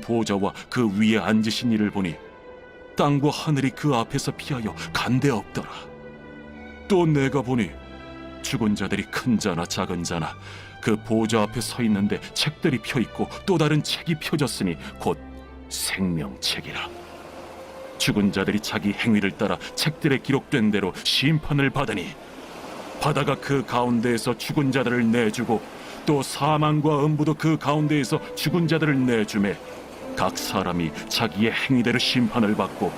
보좌와 그 위에 앉으신 이를 보니 땅과 하늘이 그 앞에서 피하여 간데 없더라. 또 내가 보니 죽은 자들이 큰 자나 작은 자나 그 보좌 앞에 서 있는데 책들이 펴 있고 또 다른 책이 펴졌으니 곧 생명책이라. 죽은 자들이 자기 행위를 따라 책들에 기록된 대로 심판을 받으니 바다가 그 가운데에서 죽은 자들을 내주고 또 사망과 음부도 그 가운데에서 죽은 자들을 내주매 각 사람이 자기의 행위대로 심판을 받고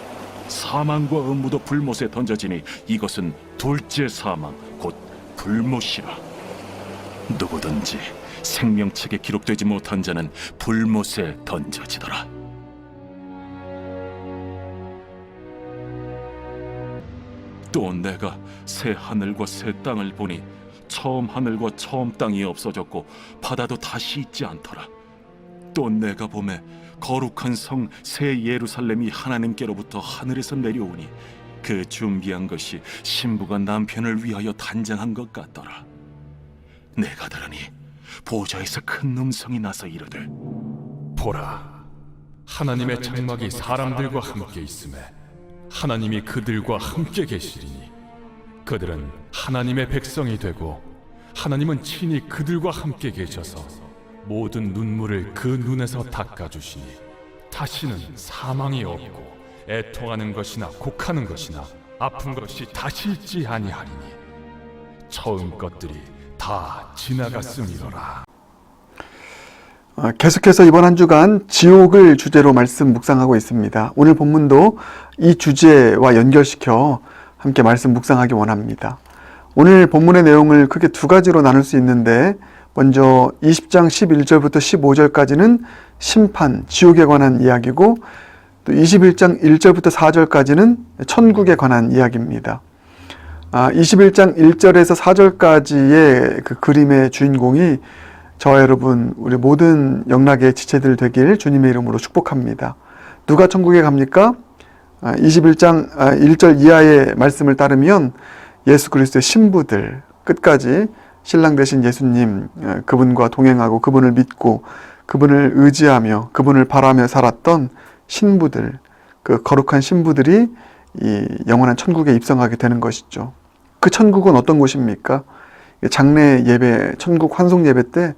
사망과 음부도 불못에 던져지니 이것은 둘째 사망 곧 불못이라. 누구든지 생명책에 기록되지 못한 자는 불못에 던져지더라. 또 내가 새 하늘과 새 땅을 보니 처음 하늘과 처음 땅이 없어졌고 바다도 다시 있지 않더라. 또 내가 보매 거룩한 성 새 예루살렘이 하나님께로부터 하늘에서 내려오니 그 준비한 것이 신부가 남편을 위하여 단장한 것 같더라. 내가 들으니 보좌에서 큰 음성이 나서 이르되, 보라, 하나님의 장막이 사람들과 함께 있음에 하나님이 그들과 함께 계시리니 그들은 하나님의 백성이 되고 하나님은 친히 그들과 함께 계셔서 모든 눈물을 그 눈에서 닦아주시니 다시는 사망이 없고 애통하는 것이나 곡하는 것이나 아픈 것이 다시 있지 아니하리니 처음 것들이 다 지나갔음이로라. 계속해서 이번 한 주간 지옥을 주제로 말씀 묵상하고 있습니다. 오늘 본문도 이 주제와 연결시켜 함께 말씀 묵상하기 원합니다. 오늘 본문의 내용을 크게 두 가지로 나눌 수 있는데, 먼저 20장 11절부터 15절까지는 심판, 지옥에 관한 이야기고, 또 21장 1절부터 4절까지는 천국에 관한 이야기입니다. 21장 1절에서 4절까지의 그 그림의 주인공이 저와 여러분, 우리 모든 영락의 지체들 되길 주님의 이름으로 축복합니다. 누가 천국에 갑니까? 21장 1절 이하의 말씀을 따르면 예수 그리스도의 신부들, 끝까지 신랑 되신 예수님, 그분과 동행하고 그분을 믿고 그분을 의지하며 그분을 바라며 살았던 신부들, 그 거룩한 신부들이 이 영원한 천국에 입성하게 되는 것이죠. 그 천국은 어떤 곳입니까? 장례 예배, 천국 환송 예배 때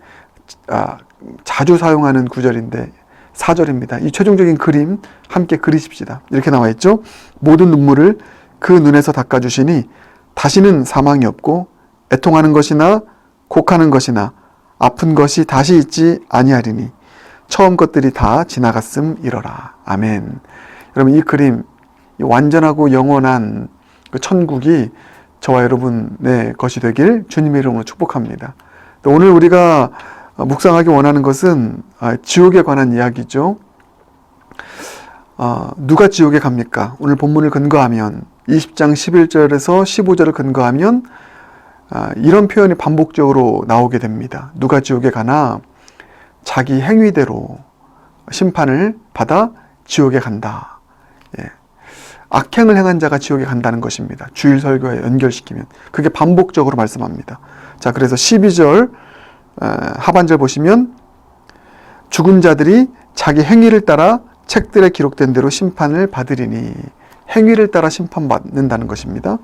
자주 사용하는 구절인데 4절입니다. 이 최종적인 그림 함께 그리십시다. 이렇게 나와 있죠. 모든 눈물을 그 눈에서 닦아주시니 다시는 사망이 없고 애통하는 것이나 곡하는 것이나 아픈 것이 다시 있지 아니하리니 처음 것들이 다 지나갔음이러라. 아멘. 여러분, 이 그림, 이 완전하고 영원한 그 천국이 저와 여러분의 것이 되길 주님의 이름으로 축복합니다. 오늘 우리가 묵상하기 원하는 것은 지옥에 관한 이야기죠. 누가 지옥에 갑니까? 오늘 본문을 근거하면 20장 11절에서 15절을 근거하면 이런 표현이 반복적으로 나오게 됩니다. 누가 지옥에 가나? 자기 행위대로 심판을 받아 지옥에 간다. 예. 악행을 행한 자가 지옥에 간다는 것입니다. 주일 설교에 연결시키면 그게 반복적으로 말씀합니다. 자, 그래서 12절 하반절 보시면 죽은 자들이 자기 행위를 따라 책들에 기록된 대로 심판을 받으리니, 행위를 따라 심판받는다는 것입니다.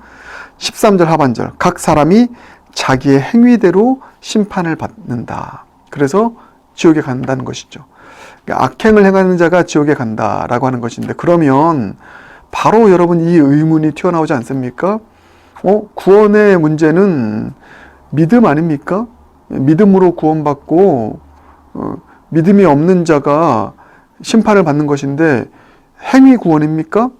13절 하반절, 각 사람이 자기의 행위대로 심판을 받는다. 그래서 지옥에 간다는 것이죠. 그러니까 악행을 행하는 자가 지옥에 간다라고 하는 것인데, 그러면 바로 여러분 이 의문이 튀어나오지 않습니까? 구원의 문제는 믿음 아닙니까? 믿음으로 구원받고 믿음이 없는 자가 심판을 받는 것인데 행위 구원입니까?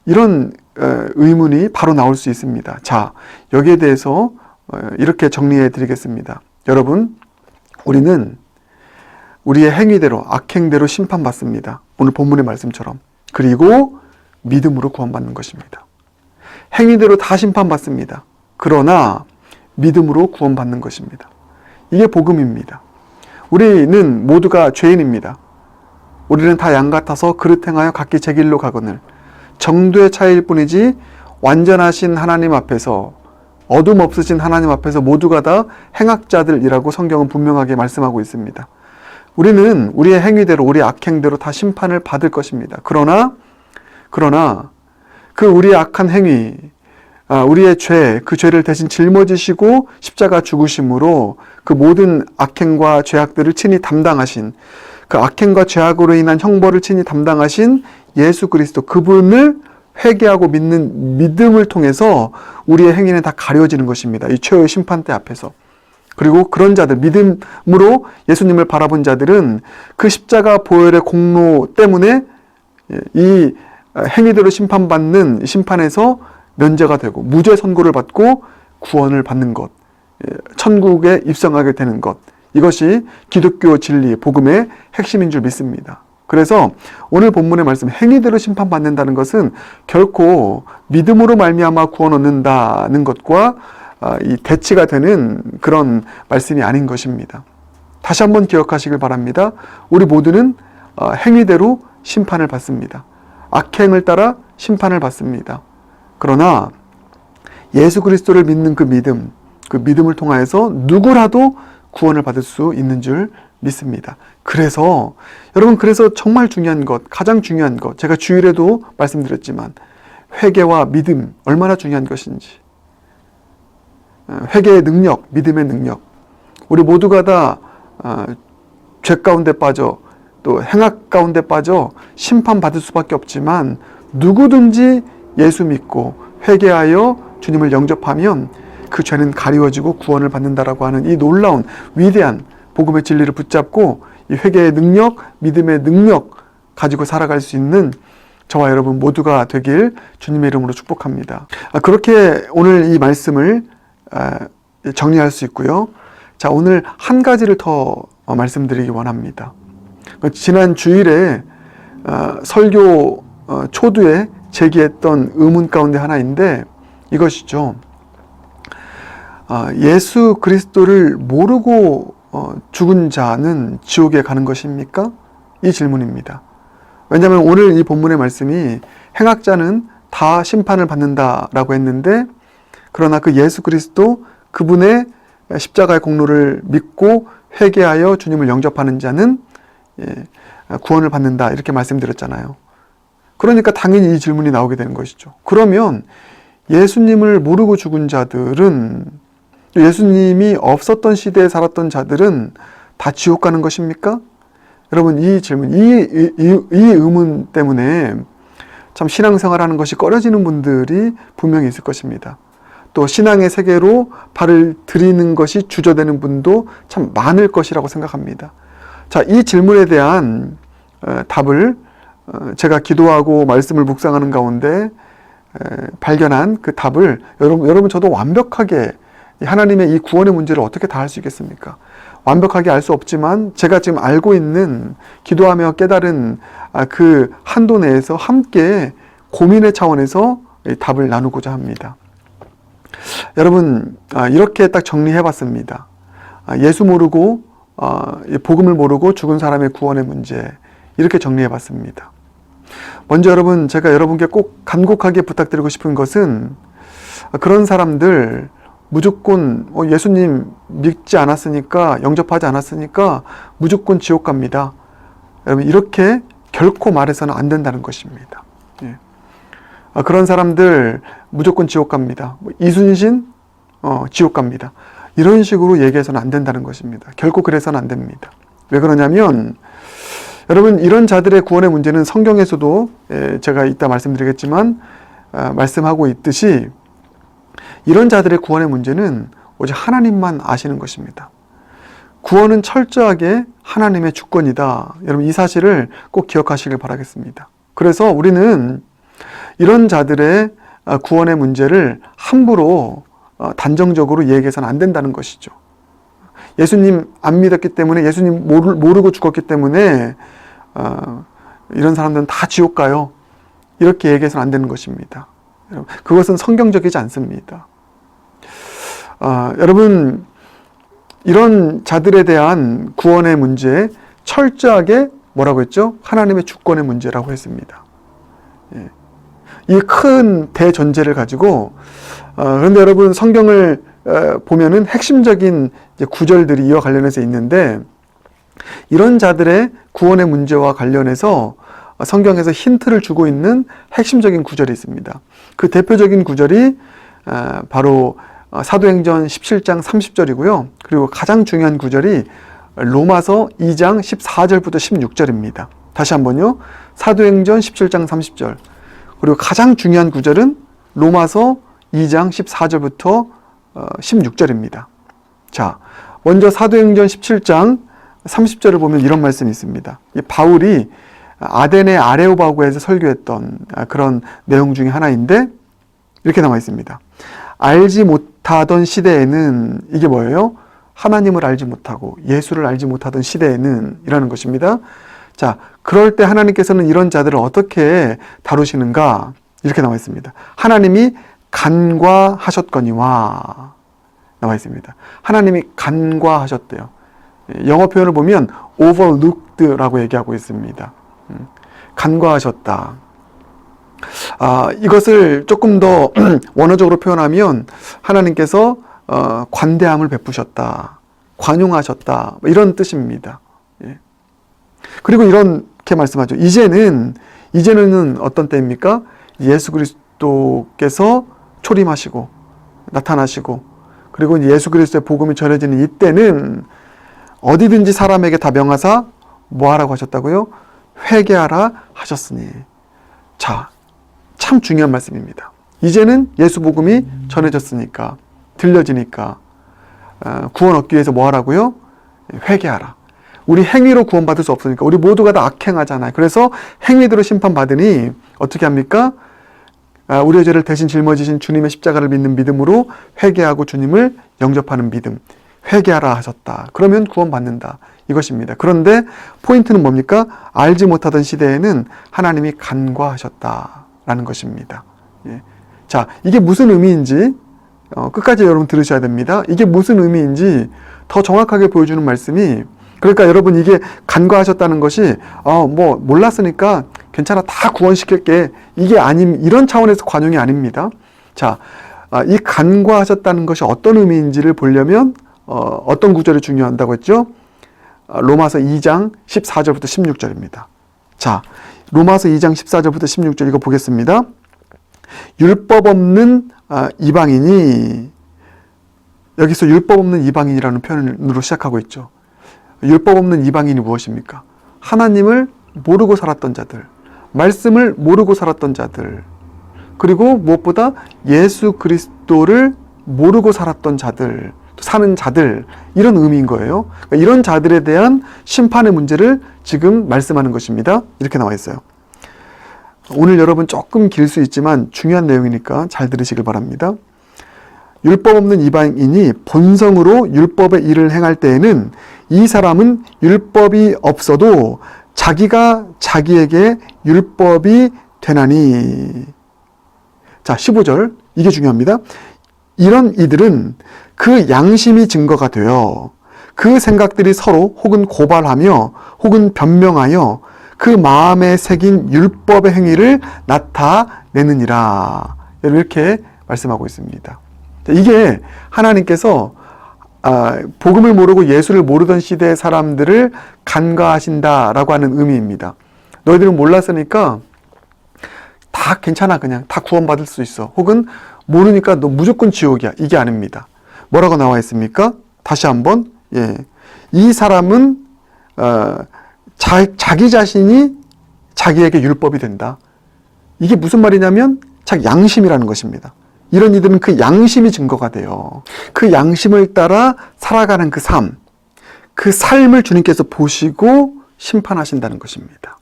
이런 의문이 바로 나올 수 있습니다. 자, 여기에 대해서 이렇게 정리해 드리겠습니다. 여러분, 우리는 우리의 행위대로, 악행대로 심판받습니다. 오늘 본문의 말씀처럼. 그리고 믿음으로 구원받는 것입니다. 행위대로 다 심판받습니다. 그러나 믿음으로 구원받는 것입니다. 이게 복음입니다. 우리는 모두가 죄인입니다. 우리는 다 양 같아서 그릇 행하여 각기 제 길로 가거늘. 정도의 차이일 뿐이지 완전하신 하나님 앞에서, 어둠 없으신 하나님 앞에서 모두가 다 행악자들이라고 성경은 분명하게 말씀하고 있습니다. 우리는 우리의 행위대로, 우리의 악행대로 다 심판을 받을 것입니다. 그러나 그 우리의 악한 행위, 우리의 죄, 그 죄를 대신 짊어지시고 십자가 죽으심으로 그 모든 악행과 죄악들을 친히 담당하신, 그 악행과 죄악으로 인한 형벌을 친히 담당하신 예수 그리스도, 그분을 회개하고 믿는 믿음을 통해서 우리의 행위는 다 가려지는 것입니다. 이 최후의 심판대 앞에서. 그리고 그런 자들, 믿음으로 예수님을 바라본 자들은 그 십자가 보혈의 공로 때문에 이 행위대로 심판받는 심판에서 면제가 되고 무죄 선고를 받고 구원을 받는 것, 천국에 입성하게 되는 것, 이것이 기독교 진리, 복음의 핵심인 줄 믿습니다. 그래서 오늘 본문의 말씀, 행위대로 심판받는다는 것은 결코 믿음으로 말미암아 구원 얻는다는 것과 이 대치가 되는 그런 말씀이 아닌 것입니다. 다시 한번 기억하시길 바랍니다. 우리 모두는 행위대로 심판을 받습니다. 악행을 따라 심판을 받습니다. 그러나 예수 그리스도를 믿는 그 믿음을 통하여서 누구라도 구원을 받을 수 있는 줄 믿습니다. 그래서 여러분, 그래서 정말 중요한 것, 가장 중요한 것, 제가 주일에도 말씀드렸지만 회개와 믿음 얼마나 중요한 것인지, 회개의 능력, 믿음의 능력, 우리 모두가 다 죄 가운데 빠져 또 행악 가운데 빠져 심판받을 수밖에 없지만 누구든지 예수 믿고 회개하여 주님을 영접하면 그 죄는 가리워지고 구원을 받는다라고 하는 이 놀라운 위대한 복음의 진리를 붙잡고 이 회개의 능력, 믿음의 능력 가지고 살아갈 수 있는 저와 여러분 모두가 되길 주님의 이름으로 축복합니다. 그렇게 오늘 이 말씀을 정리할 수 있고요. 자, 오늘 한 가지를 더 말씀드리기 원합니다. 지난 주일에 설교 초두에 제기했던 의문 가운데 하나인데 이것이죠. 예수 그리스도를 모르고 죽은 자는 지옥에 가는 것입니까? 이 질문입니다. 왜냐하면 오늘 이 본문의 말씀이 행악자는 다 심판을 받는다라고 했는데, 그러나 그 예수 그리스도 그분의 십자가의 공로를 믿고 회개하여 주님을 영접하는 자는 구원을 받는다, 이렇게 말씀드렸잖아요. 그러니까 당연히 이 질문이 나오게 되는 것이죠. 그러면 예수님을 모르고 죽은 자들은, 예수님이 없었던 시대에 살았던 자들은 다 지옥 가는 것입니까? 여러분, 이 질문, 이 의문 때문에 참 신앙생활하는 것이 꺼려지는 분들이 분명히 있을 것입니다. 또 신앙의 세계로 발을 들이는 것이 주저되는 분도 참 많을 것이라고 생각합니다. 자, 이 질문에 대한 답을 제가 기도하고 말씀을 묵상하는 가운데 발견한 그 답을 여러분 저도 완벽하게 하나님의 이 구원의 문제를 어떻게 다 할 수 있겠습니까? 완벽하게 알 수 없지만 제가 지금 알고 있는, 기도하며 깨달은 그 한도 내에서 함께 고민의 차원에서 답을 나누고자 합니다. 여러분, 이렇게 딱 정리해 봤습니다. 예수 모르고 복음을 모르고 죽은 사람의 구원의 문제, 이렇게 정리해 봤습니다. 먼저 여러분, 제가 여러분께 꼭 간곡하게 부탁드리고 싶은 것은, 그런 사람들 무조건 예수님 믿지 않았으니까, 영접하지 않았으니까 무조건 지옥 갑니다, 여러분, 이렇게 결코 말해서는 안 된다는 것입니다. 예. 그런 사람들 무조건 지옥 갑니다, 이순신 지옥 갑니다, 이런 식으로 얘기해서는 안 된다는 것입니다. 결코 그래서는 안 됩니다. 왜 그러냐면, 여러분, 이런 자들의 구원의 문제는 성경에서도 제가 이따 말씀드리겠지만 말씀하고 있듯이, 이런 자들의 구원의 문제는 오직 하나님만 아시는 것입니다. 구원은 철저하게 하나님의 주권이다. 여러분, 이 사실을 꼭 기억하시길 바라겠습니다. 그래서 우리는 이런 자들의 구원의 문제를 함부로 단정적으로 얘기해서는 안 된다는 것이죠. 예수님 안 믿었기 때문에, 예수님 모르고 죽었기 때문에 이런 사람들은 다 지옥 가요, 이렇게 얘기해서는 안 되는 것입니다. 그것은 성경적이지 않습니다. 여러분, 이런 자들에 대한 구원의 문제, 철저하게 뭐라고 했죠? 하나님의 주권의 문제라고 했습니다. 예. 이 큰 대전제를 가지고, 그런데 여러분, 성경을 보면은 핵심적인 구절들이 이와 관련해서 있는데, 이런 자들의 구원의 문제와 관련해서 성경에서 힌트를 주고 있는 핵심적인 구절이 있습니다. 그 대표적인 구절이 바로 사도행전 17장 30절이고요. 그리고 가장 중요한 구절이 로마서 2장 14절부터 16절입니다. 다시 한번요. 사도행전 17장 30절. 그리고 가장 중요한 구절은 로마서 2장 14절부터 16절입니다. 자, 먼저 사도행전 17장 30절을 보면 이런 말씀이 있습니다. 바울이 아덴의 아레오바고에서 설교했던 그런 내용 중에 하나인데 이렇게 나와 있습니다. 알지 못하던 시대에는 이게 뭐예요? 하나님을 알지 못하고 예수를 알지 못하던 시대에는 이라는 것입니다. 자, 그럴 때 하나님께서는 이런 자들을 어떻게 다루시는가? 이렇게 나와 있습니다. 하나님이 간과하셨거니와 나와 있습니다. 하나님이 간과하셨대요. 영어 표현을 보면 overlooked라고 얘기하고 있습니다. 간과하셨다. 이것을 조금 더 원어적으로 표현하면 하나님께서 관대함을 베푸셨다, 관용하셨다, 이런 뜻입니다. 예. 그리고 이렇게 말씀하죠. 이제는 어떤 때입니까? 예수 그리스도께서 초림하시고 나타나시고 그리고 예수 그리스도의 복음이 전해지는 이때는 어디든지 사람에게 다 명하사 뭐 하라고 하셨다고요? 회개하라 하셨으니. 자, 참 중요한 말씀입니다. 이제는 예수 복음이 전해졌으니까, 들려지니까 구원 얻기 위해서 뭐 하라고요? 회개하라. 우리 행위로 구원받을 수 없으니까 우리 모두가 다 악행하잖아요. 그래서 행위대로 심판받으니 어떻게 합니까? 우리의 죄를 대신 짊어지신 주님의 십자가를 믿는 믿음으로 회개하고 주님을 영접하는 믿음. 회개하라 하셨다. 그러면 구원받는다. 이것입니다. 그런데 포인트는 뭡니까? 알지 못하던 시대에는 하나님이 간과하셨다라는 것입니다. 예. 자, 이게 무슨 의미인지 끝까지 여러분 들으셔야 됩니다. 이게 무슨 의미인지 더 정확하게 보여주는 말씀이, 그러니까 여러분 이게 간과하셨다는 것이 뭐 몰랐으니까 괜찮아 다 구원시킬게, 이게 이런 차원에서 관용이 아닙니다. 자, 이 간과하셨다는 것이 어떤 의미인지를 보려면 어떤 구절이 중요한다고 했죠? 로마서 2장 14절부터 16절입니다. 자, 로마서 2장 14절부터 16절 이거 보겠습니다. 율법 없는 이방인이, 여기서 율법 없는 이방인이라는 표현으로 시작하고 있죠. 율법 없는 이방인이 무엇입니까? 하나님을 모르고 살았던 자들, 말씀을 모르고 살았던 자들, 그리고 무엇보다 예수 그리스도를 모르고 살았던 자들, 사는 자들, 이런 의미인 거예요. 그러니까 이런 자들에 대한 심판의 문제를 지금 말씀하는 것입니다. 이렇게 나와 있어요. 오늘 여러분 조금 길 수 있지만 중요한 내용이니까 잘 들으시길 바랍니다. 율법 없는 이방인이 본성으로 율법의 일을 행할 때에는 이 사람은 율법이 없어도 자기가 자기에게 율법이 되나니. 자, 15절, 이게 중요합니다. 이런 이들은 그 양심이 증거가 되어 그 생각들이 서로 혹은 고발하며 혹은 변명하여 그 마음에 새긴 율법의 행위를 나타내느니라. 이렇게 말씀하고 있습니다. 이게 하나님께서 복음을 모르고 예수를 모르던 시대의 사람들을 간과하신다라고 하는 의미입니다. 너희들은 몰랐으니까 다 괜찮아, 그냥 다 구원받을 수 있어. 혹은 모르니까 너 무조건 지옥이야. 이게 아닙니다. 뭐라고 나와 있습니까? 다시 한번, 이 사람은 자기 자신이 자기에게 율법이 된다. 이게 무슨 말이냐면 자기 양심이라는 것입니다. 이런 이들은 그 양심이 증거가 돼요. 그 양심을 따라 살아가는 그 삶, 그 삶을 주님께서 보시고 심판하신다는 것입니다.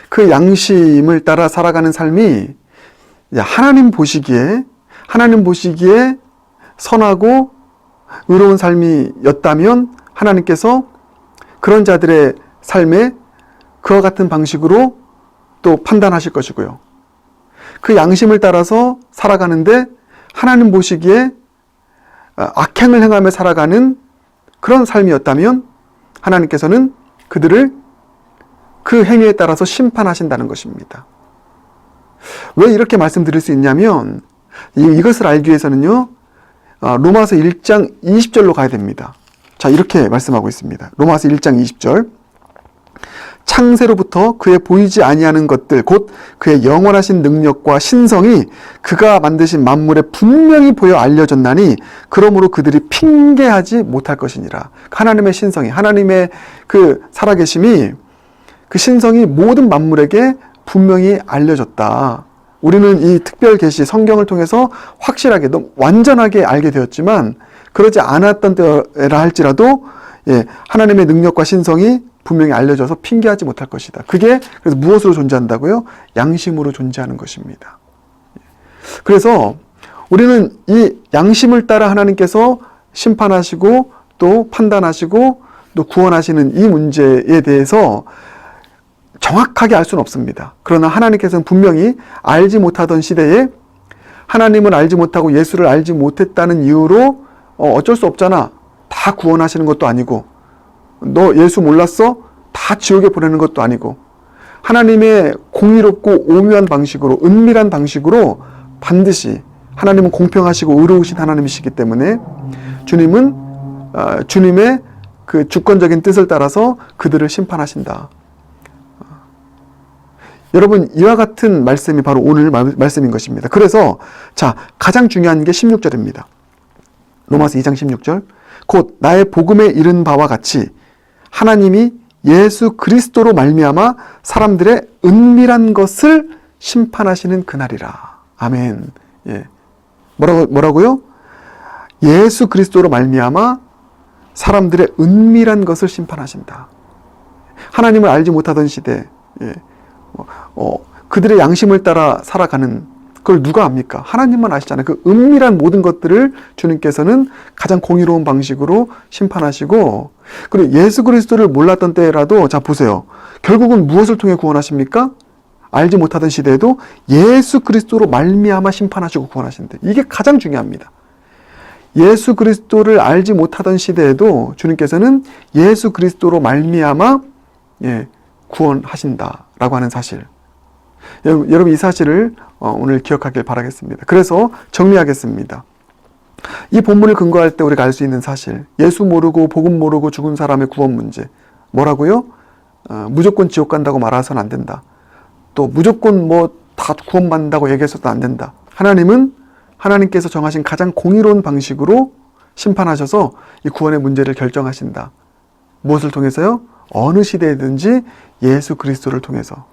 그 양심을 따라 살아가는 삶이 하나님 보시기에 선하고 의로운 삶이었다면 하나님께서 그런 자들의 삶에 그와 같은 방식으로 또 판단하실 것이고요. 그 양심을 따라서 살아가는데 하나님 보시기에 악행을 행하며 살아가는 그런 삶이었다면 하나님께서는 그들을 그 행위에 따라서 심판하신다는 것입니다. 왜 이렇게 말씀드릴 수 있냐면 이것을 알기 위해서는요, 로마서 1장 20절로 가야 됩니다. 자, 이렇게 말씀하고 있습니다. 로마서 1장 20절. 창세로부터 그의 보이지 아니하는 것들 곧 그의 영원하신 능력과 신성이 그가 만드신 만물에 분명히 보여 알려졌나니 그러므로 그들이 핑계하지 못할 것이니라. 하나님의 신성이, 하나님의 그 살아계심이, 그 신성이 모든 만물에게 분명히 알려졌다. 우리는 이 특별 계시 성경을 통해서 확실하게, 완전하게 알게 되었지만 그러지 않았던 때라 할지라도 하나님의 능력과 신성이 분명히 알려져서 핑계하지 못할 것이다. 그게 그래서 무엇으로 존재한다고요? 양심으로 존재하는 것입니다. 그래서 우리는 이 양심을 따라 하나님께서 심판하시고 또 판단하시고 또 구원하시는 이 문제에 대해서 정확하게 알 수는 없습니다. 그러나 하나님께서는 분명히 알지 못하던 시대에 하나님을 알지 못하고 예수를 알지 못했다는 이유로 어쩔 수 없잖아, 다 구원하시는 것도 아니고, 너 예수 몰랐어? 다 지옥에 보내는 것도 아니고, 하나님의 공의롭고 오묘한 방식으로, 은밀한 방식으로 반드시 하나님은 공평하시고 의로우신 하나님이시기 때문에 주님은 주님의 그 주권적인 뜻을 따라서 그들을 심판하신다. 여러분, 이와 같은 말씀이 바로 오늘 말씀인 것입니다. 그래서 자, 가장 중요한 게 16절입니다. 로마서 2장 16절. 곧 나의 복음에 이른 바와 같이 하나님이 예수 그리스도로 말미암아 사람들의 은밀한 것을 심판하시는 그날이라. 아멘. 예. 뭐라고요? 예수 그리스도로 말미암아 사람들의 은밀한 것을 심판하신다. 하나님을 알지 못하던 시대, 그들의 양심을 따라 살아가는 그걸 누가 압니까? 하나님만 아시잖아요. 그 은밀한 모든 것들을 주님께서는 가장 공의로운 방식으로 심판하시고, 그리고 예수 그리스도를 몰랐던 때라도, 자 보세요. 결국은 무엇을 통해 구원하십니까? 알지 못하던 시대에도 예수 그리스도로 말미암아 심판하시고 구원하신대. 이게 가장 중요합니다. 예수 그리스도를 알지 못하던 시대에도 주님께서는 예수 그리스도로 말미암아 구원하신다라고 하는 사실. 여러분 이 사실을 오늘 기억하길 바라겠습니다. 그래서 정리하겠습니다. 이 본문을 근거할 때 우리가 알 수 있는 사실, 예수 모르고 복음 모르고 죽은 사람의 구원 문제. 뭐라고요? 무조건 지옥 간다고 말해서는 안 된다. 또 무조건 다 구원받는다고 얘기해서도 안 된다. 하나님께서 정하신 가장 공의로운 방식으로 심판하셔서 이 구원의 문제를 결정하신다. 무엇을 통해서요? 어느 시대이든지 예수 그리스도를 통해서.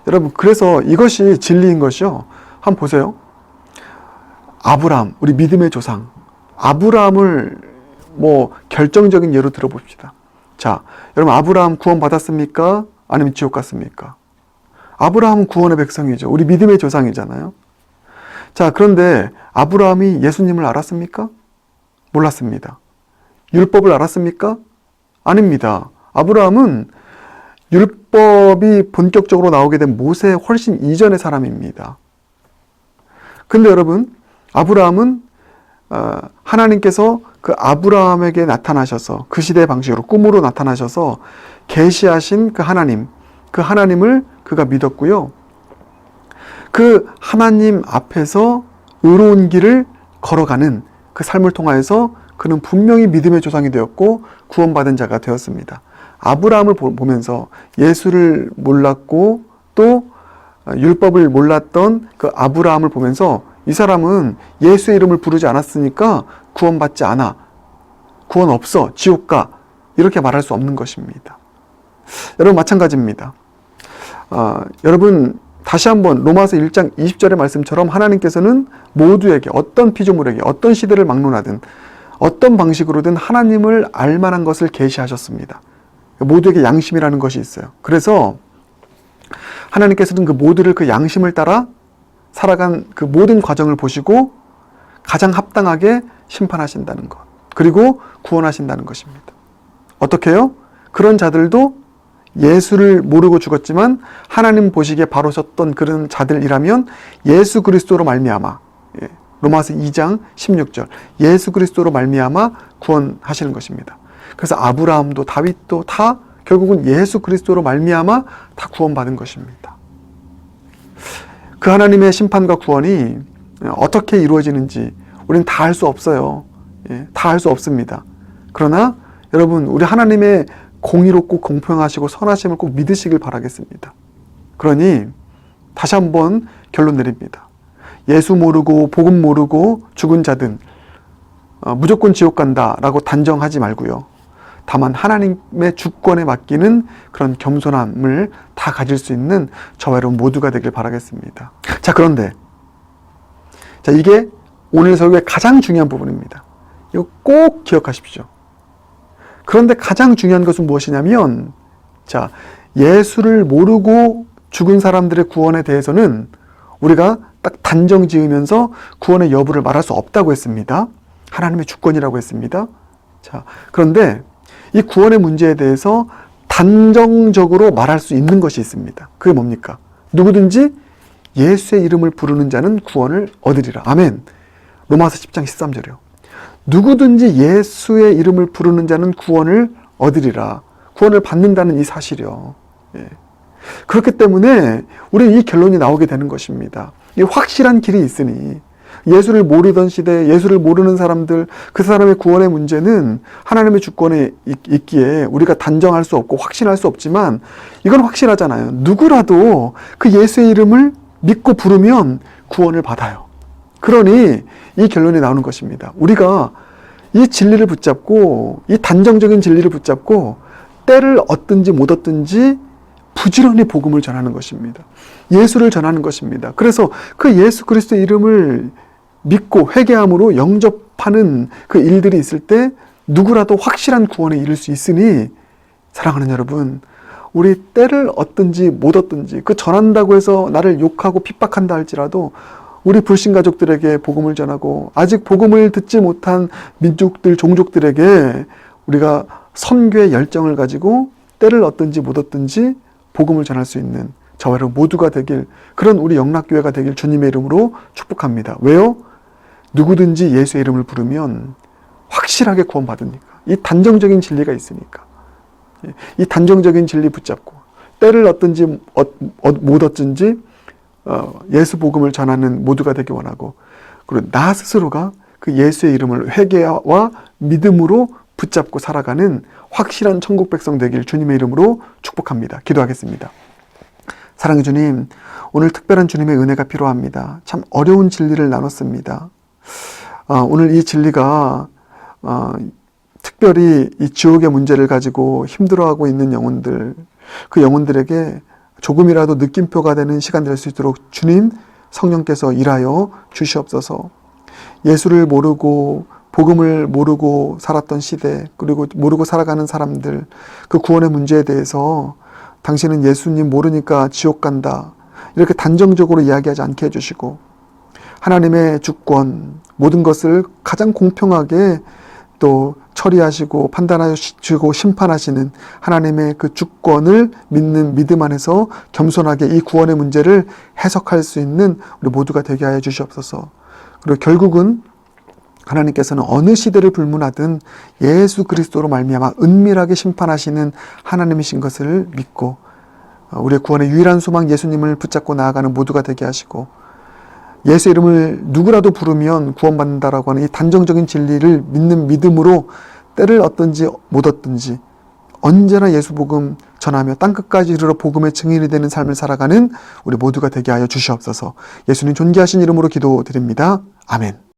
여러분, 그래서 이것이 진리인 것이요. 한번 보세요. 아브라함, 우리 믿음의 조상. 아브라함을 결정적인 예로 들어봅시다. 자, 여러분, 아브라함 구원 받았습니까? 아니면 지옥 갔습니까? 아브라함은 구원의 백성이죠. 우리 믿음의 조상이잖아요. 자, 그런데 아브라함이 예수님을 알았습니까? 몰랐습니다. 율법을 알았습니까? 아닙니다. 아브라함은 율법이 본격적으로 나오게 된 모세의 훨씬 이전의 사람입니다. 근데 여러분, 아브라함은 하나님께서 그 아브라함에게 나타나셔서 그 시대의 방식으로 꿈으로 나타나셔서 계시하신 그 하나님을 그가 믿었고요. 그 하나님 앞에서 의로운 길을 걸어가는 그 삶을 통하여서 그는 분명히 믿음의 조상이 되었고 구원받은 자가 되었습니다. 아브라함을 보면서 예수를 몰랐고 또 율법을 몰랐던 그 아브라함을 보면서 이 사람은 예수의 이름을 부르지 않았으니까 구원받지 않아. 구원 없어. 지옥 가. 이렇게 말할 수 없는 것입니다. 여러분 마찬가지입니다. 여러분 다시 한번 로마서 1장 20절의 말씀처럼 하나님께서는 모두에게 어떤 피조물에게 어떤 시대를 막론하든 어떤 방식으로든 하나님을 알만한 것을 계시하셨습니다. 모두에게 양심이라는 것이 있어요. 그래서 하나님께서는 그 모두를 그 양심을 따라 살아간 그 모든 과정을 보시고 가장 합당하게 심판하신다는 것. 그리고 구원하신다는 것입니다. 어떻게 해요? 그런 자들도 예수를 모르고 죽었지만 하나님 보시기에 바로섰던 그런 자들이라면 예수 그리스도로 말미암아, 로마서 2장 16절, 예수 그리스도로 말미암아 구원하시는 것입니다. 그래서 아브라함도 다윗도 다 결국은 예수 그리스도로 말미암아 다 구원받은 것입니다. 그 하나님의 심판과 구원이 어떻게 이루어지는지 우리는 다 알 수 없어요. 다 알 수 없습니다. 그러나 여러분, 우리 하나님의 공의롭고 공평하시고 선하심을 꼭 믿으시길 바라겠습니다. 그러니 다시 한번 결론 내립니다. 예수 모르고 복음 모르고 죽은 자든 무조건 지옥 간다라고 단정하지 말고요. 다만 하나님의 주권에 맡기는 그런 겸손함을 다 가질 수 있는 저와 여러분 모두가 되길 바라겠습니다. 자, 그런데 이게 오늘 설교의 가장 중요한 부분입니다. 이거 꼭 기억하십시오. 그런데 가장 중요한 것은 무엇이냐면, 자, 예수를 모르고 죽은 사람들의 구원에 대해서는 우리가 딱 단정 지으면서 구원의 여부를 말할 수 없다고 했습니다. 하나님의 주권이라고 했습니다. 자, 그런데 이 구원의 문제에 대해서 단정적으로 말할 수 있는 것이 있습니다. 그게 뭡니까? 누구든지 예수의 이름을 부르는 자는 구원을 얻으리라. 아멘. 로마서 10장 13절이요. 누구든지 예수의 이름을 부르는 자는 구원을 얻으리라. 구원을 받는다는 이 사실이요. 예. 그렇기 때문에 우리는 이 결론이 나오게 되는 것입니다. 이 확실한 길이 있으니 예수를 모르던 시대, 예수를 모르는 사람들, 그 사람의 구원의 문제는 하나님의 주권에 있기에 우리가 단정할 수 없고 확신할 수 없지만 이건 확실하잖아요. 누구라도 그 예수의 이름을 믿고 부르면 구원을 받아요. 그러니 이 결론이 나오는 것입니다. 우리가 이 진리를 붙잡고, 이 단정적인 진리를 붙잡고 때를 얻든지 못 얻든지 부지런히 복음을 전하는 것입니다. 예수를 전하는 것입니다. 그래서 그 예수 그리스도의 이름을 믿고 회개함으로 영접하는 그 일들이 있을 때 누구라도 확실한 구원에 이를 수 있으니, 사랑하는 여러분, 우리 때를 얻든지 못 얻든지, 그 전한다고 해서 나를 욕하고 핍박한다 할지라도 우리 불신 가족들에게 복음을 전하고 아직 복음을 듣지 못한 민족들, 종족들에게 우리가 선교의 열정을 가지고 때를 얻든지 못 얻든지 복음을 전할 수 있는 저와 여러분 모두가 되길, 그런 우리 영락교회가 되길 주님의 이름으로 축복합니다. 왜요? 누구든지 예수의 이름을 부르면 확실하게 구원받으니까. 이 단정적인 진리가 있으니까. 이 단정적인 진리 붙잡고 때를 얻든지 못 얻든지 예수 복음을 전하는 모두가 되기 원하고, 그리고 나 스스로가 그 예수의 이름을 회개와 믿음으로 붙잡고 살아가는 확실한 천국 백성 되길 주님의 이름으로 축복합니다. 기도하겠습니다. 사랑의 주님, 오늘 특별한 주님의 은혜가 필요합니다. 참 어려운 진리를 나눴습니다. 오늘 이 진리가 특별히 이 지옥의 문제를 가지고 힘들어하고 있는 영혼들, 그 영혼들에게 조금이라도 느낌표가 되는 시간 될 수 있도록 주님 성령께서 일하여 주시옵소서. 예수를 모르고 복음을 모르고 살았던 시대, 그리고 모르고 살아가는 사람들, 그 구원의 문제에 대해서 당신은 예수님 모르니까 지옥 간다, 이렇게 단정적으로 이야기하지 않게 해주시고, 하나님의 주권, 모든 것을 가장 공평하게 또 처리하시고 판단하시고 심판하시는 하나님의 그 주권을 믿는 믿음 안에서 겸손하게 이 구원의 문제를 해석할 수 있는 우리 모두가 되게 하여 주시옵소서. 그리고 결국은 하나님께서는 어느 시대를 불문하든 예수 그리스도로 말미암아 은밀하게 심판하시는 하나님이신 것을 믿고 우리의 구원의 유일한 소망 예수님을 붙잡고 나아가는 모두가 되게 하시고, 예수 이름을 누구라도 부르면 구원받는다라고 하는 이 단정적인 진리를 믿는 믿음으로 때를 얻든지 못 얻든지 언제나 예수 복음 전하며 땅끝까지 이르러 복음의 증인이 되는 삶을 살아가는 우리 모두가 되게 하여 주시옵소서. 예수님 존귀하신 이름으로 기도드립니다. 아멘.